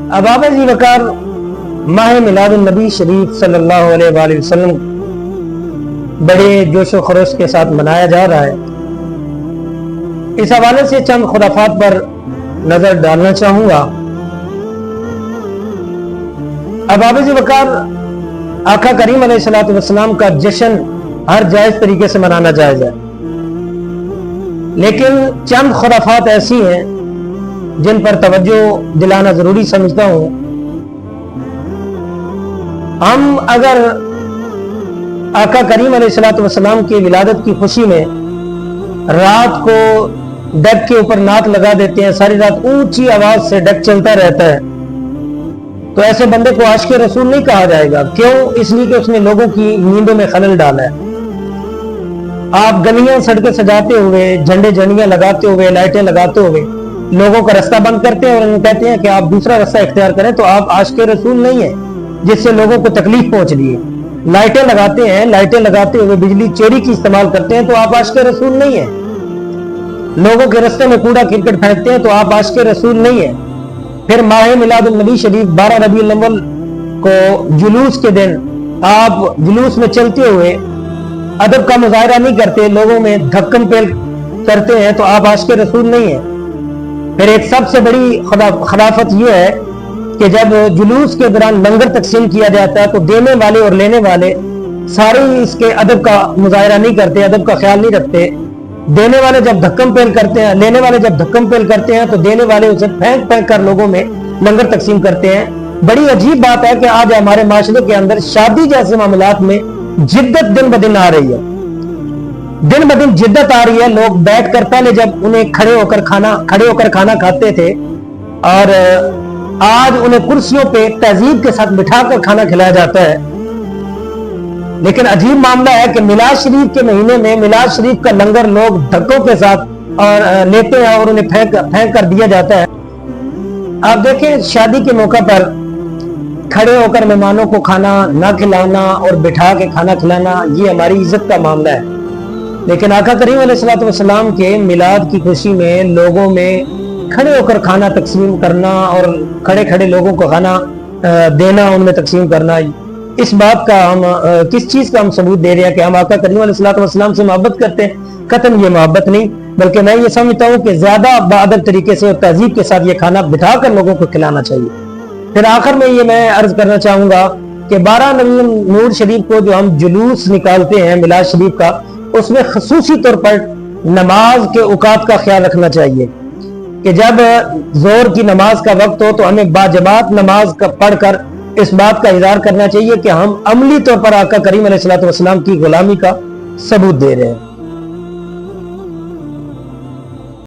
अबाब ज़ीवकार माह मिलादुन्नबी शरीफ सल्लल्लाहु अलैहि वआलैहि वसल्लम बड़े जोशो खरोश के साथ मनाया जा रहा है। इस हवाले से चंद खुराफात पर नजर डालना चाहूंगा। अबाब ज़ीवकार आका करीम अलैहिस्सलातु वस्सलाम का जश्न हर जायज तरीके से मनाना जायज है, लेकिन चंद खुराफात ऐसी हैं जिन पर तवज्जो दिलाना जरूरी समझता हूं। हम अगर आका करीम अलैहिस्सलातु वस्सलाम की विलादत की खुशी में रात को डग के ऊपर नात लगा देते हैं, सारी रात ऊंची आवाज से डग चलता रहता है, तो ऐसे बंदे को आशिक़ रसूल नहीं कहा जाएगा। क्यों? इसलिए कि उसने लोगों की नींदों में खलल डाला है। आप गलियां सड़कें सजाते हुए, झंडे झंडियां लगाते हुए, लाइटें लगाते हुए लोगों का रास्ता बंद करते हैं और उन्हें कहते हैं कि आप दूसरा रास्ता इख्तियार करें, तो आप आशिक़ रसूल नहीं है, जिससे लोगों को तकलीफ पहुंच रही है। लाइटें लगाते हैं, लाइटें लगाते हुए बिजली चोरी की इस्तेमाल करते हैं, तो आप आशिक़ रसूल नहीं है। लोगों के रास्ते में कूड़ा क्रिकेट फेंकते हैं, तो आप आशिक़ रसूल नहीं है। फिर माह मिलादुन्नबी शरीफ 12 रबीउल अव्वल को जुलूस के दिन आप जुलूस में चलते हुए अदब का मुजाहरा नहीं करते, लोगों में धक्कम पेल करते हैं, तो आप आशिक़ रसूल नहीं है। फिर एक सबसे बड़ी खराफत यह है कि जब जुलूस के दौरान लंगर तकसीम किया जाता है, तो देने वाले और लेने वाले सारे इसके अदब का मुजाहरा नहीं करते, अदब का ख्याल नहीं रखते। देने वाले जब धक्कम पेल करते हैं, लेने वाले जब धक्कम पेल करते हैं, तो देने वाले उसे फेंक फेंक कर लोगों में लंगर तकसीम करते हैं। बड़ी अजीब बात है कि आज हमारे माशरे के अंदर शादी जैसे मामलात में जिद्दत दिन ब दिन आ रही है, दिन ब दिन जिद्दत आ रही है। लोग बैठ कर, पहले जब उन्हें खड़े होकर खाना खाते थे, और आज उन्हें कुर्सियों पे तहजीब के साथ बिठाकर खाना खिलाया जाता है। लेकिन अजीब मामला है कि मिलाद शरीफ के महीने में मिलाद शरीफ का लंगर लोग धक्कों के साथ और लेते हैं और उन्हें फेंक कर दिया जाता है। आप देखें, शादी के मौका पर खड़े होकर मेहमानों को खाना ना खिलाना और बिठा के खाना खिलाना, ये हमारी इज्जत का मामला है। लेकिन आका करीम अलैहिस्सलातु वस्सलाम के मिलाद की खुशी में लोगों में खड़े होकर खाना तकसीम करना और खड़े खड़े लोगों को खाना देना, उनमें तकसीम करना, इस बात का हम किस चीज का हम सबूत दे रहे हैं कि हम आका करीम अलैहिस्सलातु वस्सलाम से मोहब्बत करते हैं? कतन ये मोहब्बत नहीं, बल्कि मैं ये समझता हूँ कि ज्यादा बाअदब तरीके से और तहजीब के साथ ये खाना बिठा कर लोगों को खिलाना चाहिए। फिर आखिर में ये मैं अर्ज करना चाहूंगा कि 12 नूर शरीफ को जो हम जुलूस निकालते हैं मिलाद शरीफ का, उसमें खसूसी तौर पर नमाज के औकात का ख्याल रखना चाहिए कि जब जोर की नमाज का वक्त हो तो हमें बाजमात नमाज का पढ़कर इस बात का इज़हार करना चाहिए कि हम अमली तौर पर आका करीम अलैहिस्सलातु वस्सलाम की गुलामी का सबूत दे रहे हैं।